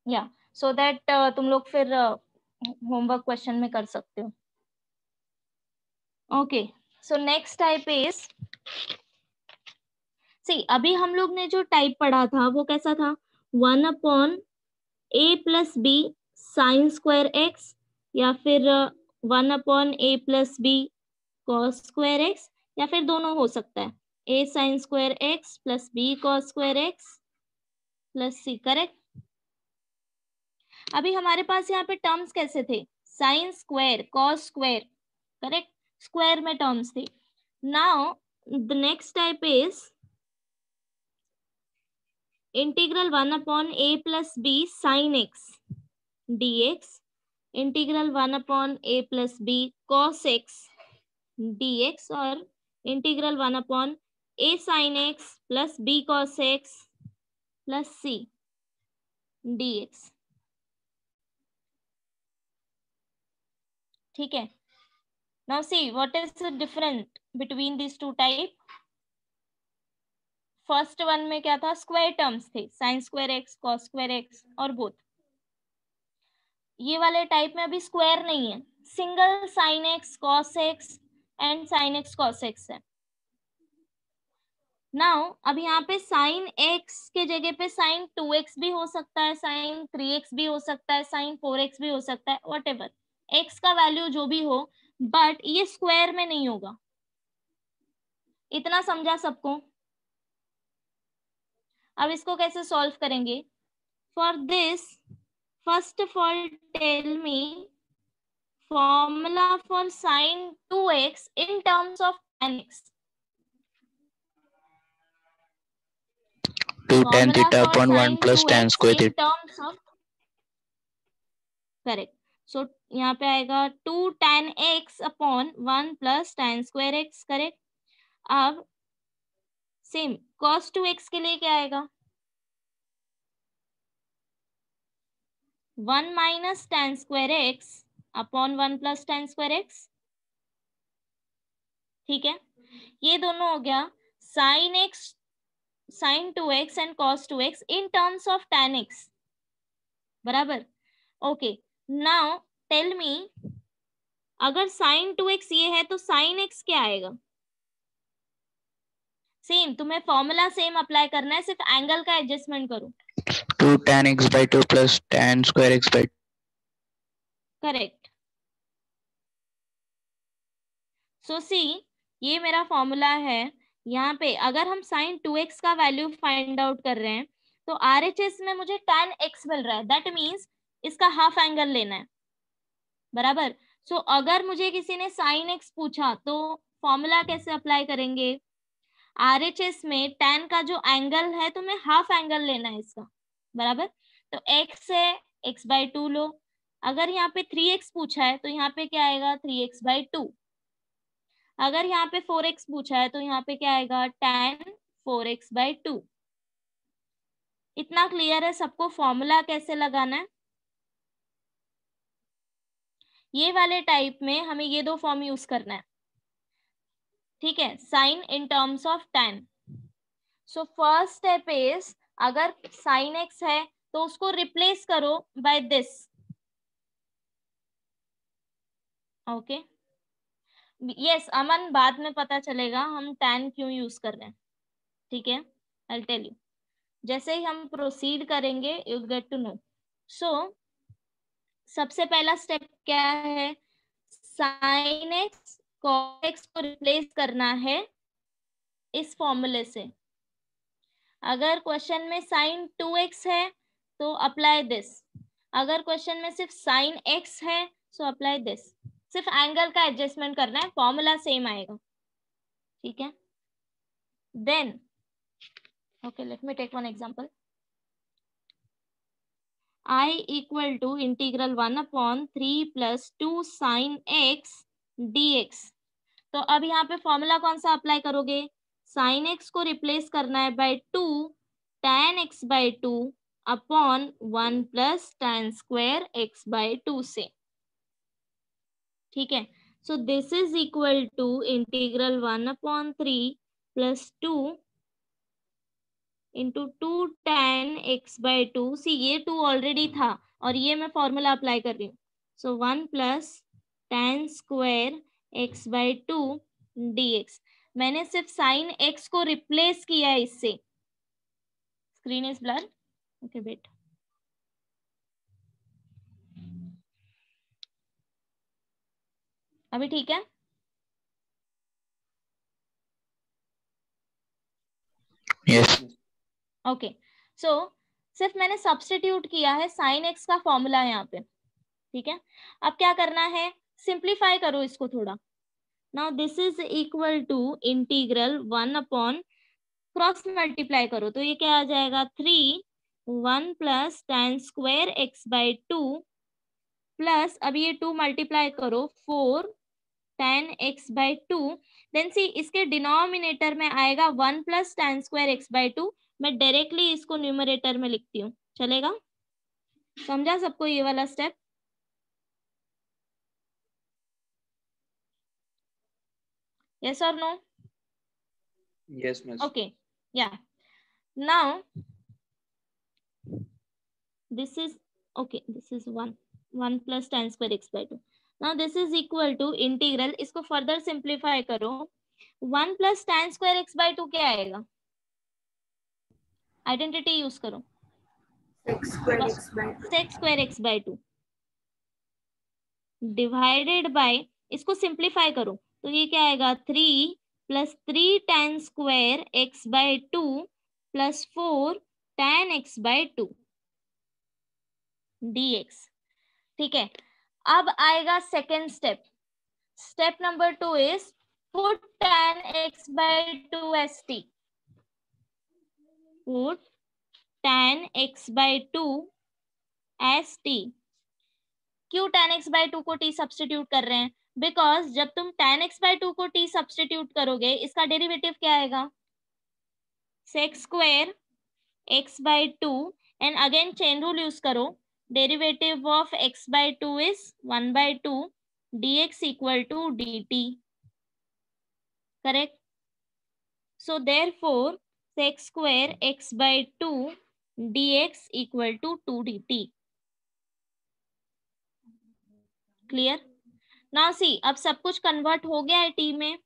या सो दैट तुम लोग फिर होमवर्क क्वेश्चन में कर सकते हो. Okay so next type is, see अभी हम लोग ने जो टाइप पढ़ा था वो कैसा था, 1/a+b साइन स्क्वायर एक्स, या फिर 1/a+b cos स्क्वायर एक्स, या फिर दोनों हो सकता है, a sine square x plus b cos square x plus c. Correct. अभी हमारे पास यहाँ पे टर्म्स कैसे थे, sine square cos square, correct, square में टर्म्स थे. Now the next type is integral 1/a+b sin x dx, integral 1/a+b cos x dx, और integral 1/a sin x plus b cos x plus c dx. ठीक है. Now see what is the difference between these two type. First one में क्या था, square terms थे, sign square x cos square x और both. ये वाले type में अभी स्क्वायर नहीं है, single sine x cos x and sine x cos x है. नाउ अब यहाँ पे साइन एक्स के जगह पे साइन 2x भी हो सकता है, साइन 3x भी हो सकता है, साइन 4x भी हो सकता है, वट एवर एक्स का वैल्यू जो भी हो, बट ये स्क्वायर में नहीं होगा. इतना समझा सबको? अब इसको कैसे सॉल्व करेंगे? For this first of all tell me formula for sine 2x in terms of tan x. 2 tan theta upon 1 plus tan square theta. Terms of, correct. So यहाँ पे आएगा 2 tan x upon 1 plus tan square x. Correct. अब same cos 2x के लिए क्या आएगा, 1 minus tan square x upon 1 plus tan square x. ठीक है, ये दोनों हो गया sin x, sin 2x and cos 2x in terms of tan x. बराबर. ओके नाउ टेल मी, अगर sin 2x ये है तो sin x क्या आएगा? सेम, तुम्हें फॉर्मूला सेम अप्लाई करना है, सिर्फ एंगल का एडजस्टमेंट करो. to tan x by 2 plus tan square x by 2. Correct. सो सी, ये मेरा फॉर्मूला है. यहाँ पे अगर हम sin 2x का वैल्यू फाइंड आउट कर रहे हैं तो RHS में मुझे tan x मिल रहा है. दैट मीन्स इसका हाफ एंगल लेना है. बराबर. सो अगर मुझे किसी ने sin x पूछा तो फॉर्मूला कैसे अप्लाई करेंगे? RHS में tan का जो एंगल है तो मैं हाफ एंगल लेना है इसका. बराबर. तो x है x/2 लो. अगर यहाँ पे 3x पूछा है तो यहाँ पे क्या आएगा? 3x/2. अगर यहाँ पे 4x पूछा है तो यहाँ पे क्या आएगा? tan 4x/2. इतना क्लियर है सबको फॉर्मूला कैसे लगाना है? ये वाले टाइप में हमें ये दो फॉर्म यूज करना है. ठीक है, sine in terms of tan. So first step is, अगर sin x है तो उसको रिप्लेस करो by this. Okay. Yes Aman, बाद में पता चलेगा हम tan क्यों यूज कर रहे हैं. ठीक है, आई विल टेल यू. जैसे ही हम प्रोसीड करेंगे यू गेट टू नो. सो सबसे पहला स्टेप क्या है? sin x cos x को रिप्लेस करना है इस फॉर्मूले से. अगर क्वेश्चन में sin 2x है तो अप्लाई दिस. अगर क्वेश्चन में सिर्फ sin x है सो अप्लाई दिस. सिर्फ एंगल का एडजस्टमेंट करना है, फॉर्मूला सेम आएगा. ठीक है. Then okay, let me take one example. I equal to integral 1/3 plus 2 sin x dx. तो अब यहाँ पे फॉर्मूला कौन सा अप्लाई करोगे? sin x को रिप्लेस करना है by 2 tan x/2 upon 1 plus tan square x/2 से. ठीक है. So this is equal to integral 1/3 plus 2 into 2 tan x/2. See ये 2 ऑलरेडी था और ये मैं फॉर्मूला अप्लाई कर रही हूँ. सो 1 plus tan square x/2 dx. मैंने सिर्फ sin x को रिप्लेस किया है इससे. Screen is blur. ओके बेट. अभी ठीक है? Yes. ओके. सो सिर्फ मैंने सब्स्टिट्यूट किया है sin x का फॉर्मूला यहाँ पे. ठीक है. अब क्या करना है? सिंप्लीफाई करो इसको थोड़ा. Now this is equal to integral 1 upon cross multiply करो तो ये क्या आ जाएगा? 3 1 plus tan square x/2 plus अब ये 2 मल्टीप्लाई करो 4 tan x/2. देन सी इसके डिनोमिनेटर में आएगा 1 प्लस tan स्क्वायर x/2. मैं डायरेक्टली इसको न्यूमरेटर में लिखती हूँ. चलेगा? समझा सबको ये वाला step? yes or no? Yes, miss. Okay. Yeah. Now this is okay. This is 1 plus tan square x/2. Now this is equal to integral. इसको फर्दर सिंप्लीफाई करो. 1 plus tan square x/2 क्या आएगा? आइडेंटिटी यूज करो. sec square x/2 divided by, इसको simplify करो तो ये क्या आएगा? 3 plus 3 tan square x/2 plus 4 tan x/2 dx. ठीक है. अब आएगा second step. Step number 2 is put tan x/2 as t. Put tan x/2 as t. क्यों tan x/2 को t सब्स्टिट्यूट कर रहे हैं? बिकॉज जब तुम tan x/2 को t सब्स्टिट्यूट करोगे इसका डेरिवेटिव क्या आएगा? sec square x/2 and again chain rule use करो. Derivative of x/2 is 1/2 dx equal to dt. Correct? So therefore sec square x/2 dx equal to 2 dt. Clear? Now see, अब सब कुछ convert हो गया है t में.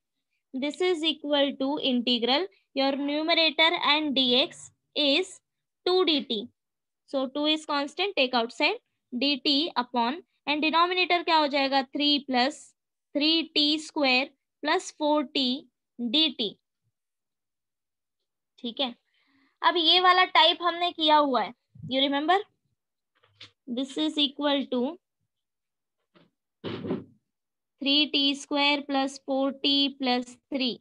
This is equal to integral your numerator and dx is 2 dt. So 2 is constant, take outside, dt upon, and denominator क्या हो जाएगा 3 plus 3t square plus 4t dt। ठीक है, अब ये वाला टाइप हमने किया हुआ है, you remember, this is equal to 3t square plus 4t plus 3।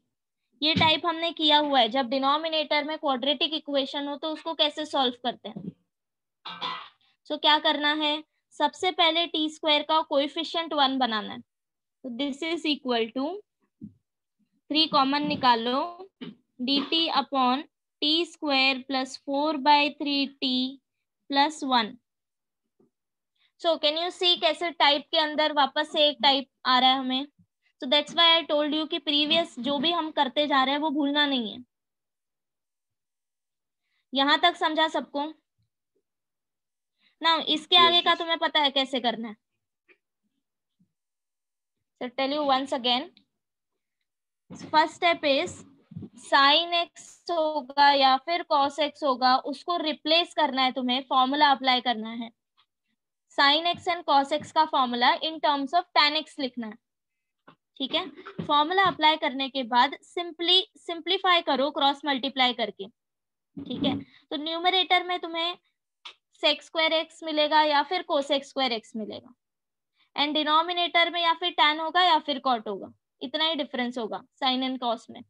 ये टाइप हमने किया हुआ है। जब डिनोमिनेटर में क्वाड्रेटिक इक्वेशन हो तो उसको कैसे सॉल्व करते हैं। सो क्या करना है, सबसे पहले टी स्क्वायर का कोएफिशिएंट 1 बनाना है। तो this is equal to 3 common निकालो, dt upon t square plus 4/3t plus 1। So can you see कैसे टाइप के अंदर वापस से एक टाइप आ रहा है हमें। So that's why I told you कि प्रीवियस जो भी हम करते जा रहे हैं वो भूलना नहीं है। यहां तक समझा सबको ना। इसके आगे का तुम्हें पता है कैसे करना है। So tell you once again, first step is sine x होगा या फिर कॉस एक्स होगा, उसको रिप्लेस करना है तुम्हें, फॉर्मूला अप्लाई करना है। Sine x and cos x का formula in terms of tan x लिखना है। ठीक है, फॉर्मूला अप्लाई करने के बाद सिंप्लीफाई करो क्रॉस मल्टीप्लाई करके। ठीक है, तो न्यूमरेटर में तुम्हें सेक स्क्वायर एक्स मिलेगा या फिर कोसेक स्क्वायर एक्स मिलेगा, एंड डिनोमिनेटर में या फिर tan होगा या फिर कॉट होगा, इतना ही डिफरेंस होगा साइन एंड कॉस में।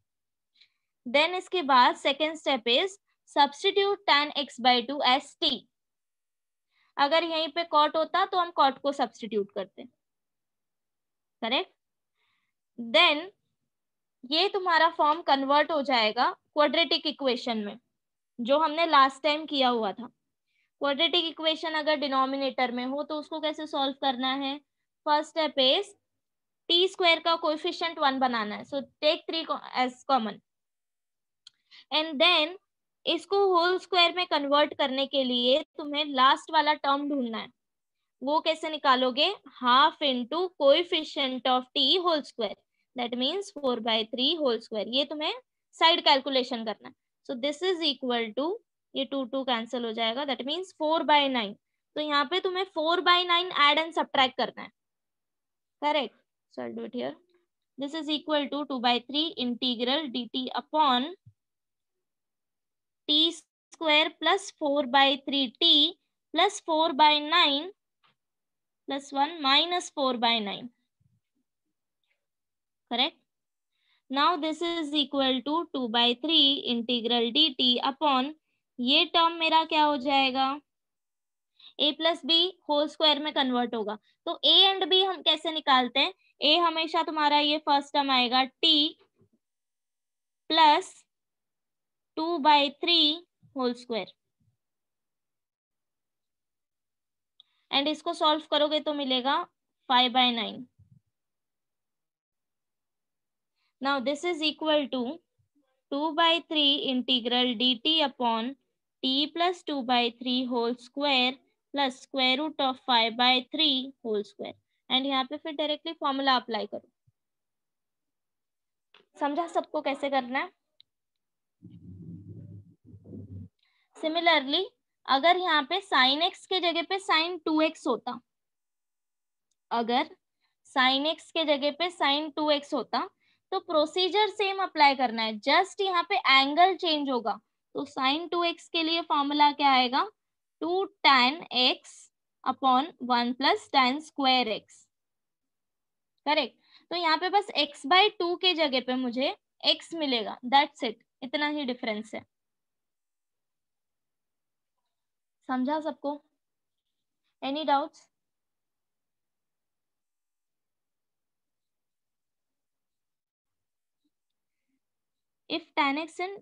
देन इसके बाद second step is substitute tan x/2 as t। अगर यहीं पे कॉट होता तो हम कॉट को सब्स्टिट्यूट करते, करेक्ट। देन ये तुम्हारा फॉर्म कन्वर्ट हो जाएगा क्वाड्रेटिक इक्वेशन में, जो हमने लास्ट टाइम किया हुआ था। क्वाड्रेटिक इक्वेशन अगर डिनोमिनेटर में हो तो उसको कैसे सॉल्व करना है। First step is t square का कोएफिशिएंट 1 बनाना है। So take 3 as common, and then इसको होल स्क्वायर में कन्वर्ट करने के लिए तुम्हें लास्ट वाला टर्म ढूंढना है। वो कैसे निकालोगे, half into coefficient of t whole square, that means 4/3 whole square. ये तुम्हें साइड कैलकुलेशन करना है। So this is equal to, ये 2 कैंसिल हो जाएगा, दैट मीन्स 4/9। तो यहाँ पे तुम्हें 4/9 एड एंड सब्ट्रैक्ट करना है, correct. So I do it here, this is equal to 2/3 integral dt upon t square plus 4/3t plus 4/9 plus 1 minus 4/9, correct. Now this is equal to 2/3 integral dt upon, ये term मेरा क्या हो जाएगा, a plus b whole square में convert होगा। तो a and b हम कैसे निकालते हैं, a हमेशा तुम्हारा ये फर्स्ट टर्म आएगा t plus 2/3 whole square, and इसको सॉल्व करोगे तो मिलेगा 5/9। Now this is equal to 2/3 integral dt upon t plus 2/3 whole square plus square root of 5/3 whole square, and यहाँ पे फिर डायरेक्टली फॉर्मूला अप्लाई करो। समझा सबको कैसे करना है। सिमिलरली अगर यहाँ पे साइन एक्स के जगह पे साइन 2x होता, अगर साइन एक्स के जगह पे साइन 2x होता तो प्रोसीजर सेम अप्लाई करना है, जस्ट यहाँ पे एंगल चेंज होगा। तो साइन 2x के लिए फॉर्मूला क्या आएगा, 2 tan x upon 1 plus tan square x, correct. तो यहाँ पे बस x/2 के जगह पे मुझे x मिलेगा, दैट्स इट, इतना ही डिफरेंस है। समझा सबको, any doubts. If tan x and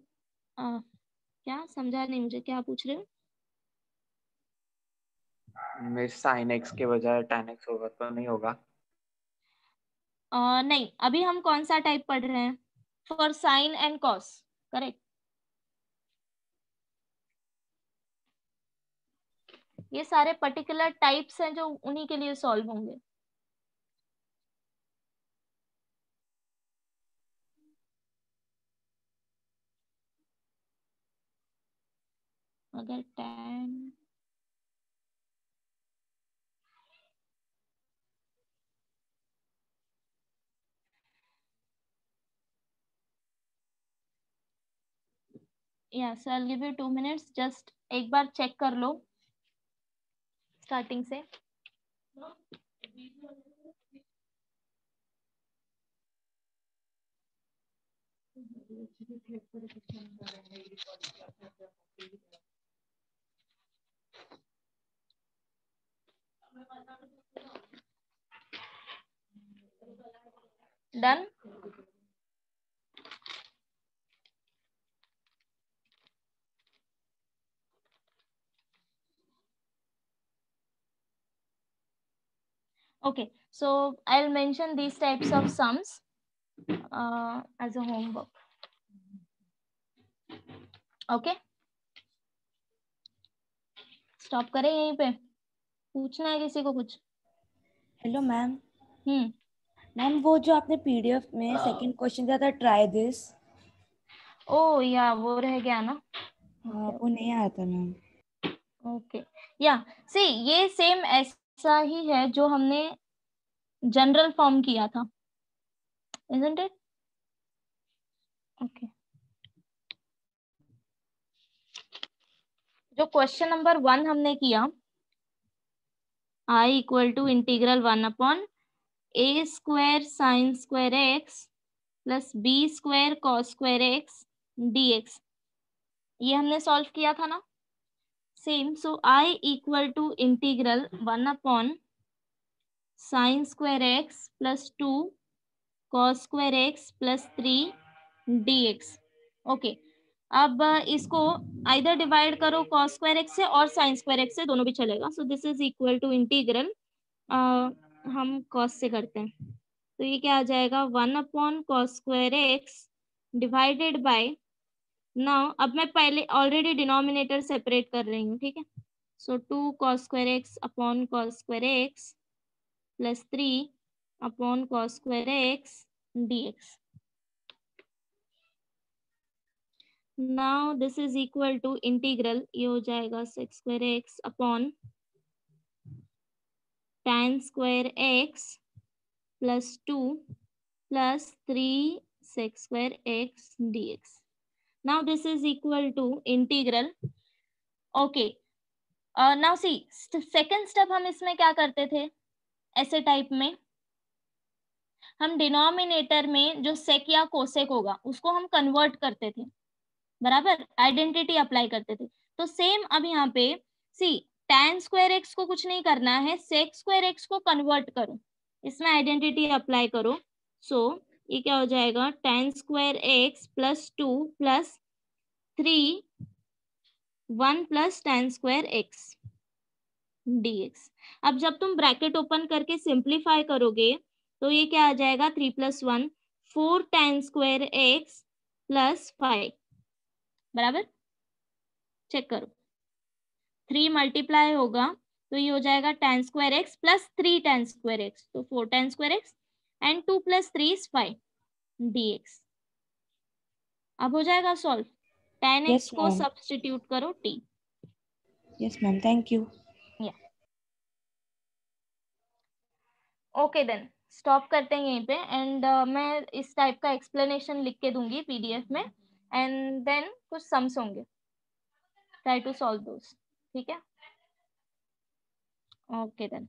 क्या समझा नहीं मुझे, क्या पूछ रहे हो। मैं sin x के बजाय tan x होगा तो नहीं होगा। नहीं, अभी हम कौन सा टाइप पढ़ रहे हैं, for sine and cos, correct. ये सारे पर्टिकुलर टाइप्स हैं जो उन्हीं के लिए सॉल्व होंगे। अगर tan so I will give you 2 minutes, just एक बार चेक कर लो स्टार्टिंग से। Done. Okay, so I'll mention these types of sums as a homework. Okay, stop करें यहीं पे, पूछना है किसी को कुछ? Hello ma'am. मैम वो जो आपने पीडीएफ में सेकंड क्वेश्चन दिया था, ट्राई दिस, ओ या वो रह गया ना? हाँ वो नहीं आया था मैम। ओके, या सी ये सेम ऐसा ही है जो हमने जनरल फॉर्म किया था, isn't it? ओके, जो क्वेश्चन नंबर 1 हमने किया, I equal to integral 1 a square sine square x plus b square cos square x dx, ये हमने सॉल्व किया था ना, same. So I equal to integral 1 sine square x plus 2 cos square x plus 3 dx। Okay, अब इसको either divide करो cos square x से और साइन स्क्वायर x से, दोनों भी चलेगा। So this is equal to integral, हम कॉस से करते हैं, तो ये क्या आ जाएगा 1 cos square x divided by, now अब मैं पहले ऑलरेडी डिनोमिनेटर सेपरेट कर रही हूँ, ठीक है। So 2 cos square x upon cos square x plus 3 upon cos square x dx। Now this is equal to integral, ये हो जाएगा sec square x upon tan square x plus 2 plus 3 sec square x dx। Now this is equal to integral, okay. Now see second step हम इसमें क्या करते थे, ऐसे type में हम डिनोमिनेटर में जो सेक या कोसेक होगा उसको हम कन्वर्ट करते थे, बराबर, आइडेंटिटी अप्लाई करते थे। तो सेम अब यहाँ पे सी tan स्क्वायर एक्स को कुछ नहीं करना है, सेक स्क्वायर एक्स को कन्वर्ट करो, इसमें आइडेंटिटी अप्लाई करो। सो ये क्या हो जाएगा tan square x plus 2 plus 3 1 plus tan square x dx। अब जब तुम ब्रैकेट ओपन करके सिंप्लीफाई करोगे तो ये क्या आ जाएगा 3 + 1 4 tan स्क्वायर एक्स प्लस 5, बराबर, चेक करो 3 मल्टीप्लाई होगा तो ये हो जाएगा tan square x plus 3 tan square x, तो 4 tan square x and 2 + 3 is 5 dx। अब हो जाएगा सॉल्व, tan Yes, x को ma'am. सब्स्टिट्यूट करो t। Yes ma'am, thank you. Okay then stop करते हैं यहीं पे, एंड मैं इस टाइप का एक्सप्लेनेशन लिख के दूंगी पीडीएफ में, एंड देन कुछ सम्स होंगे, ट्राई टू सॉल्व दोस, ठीक है। Okay then.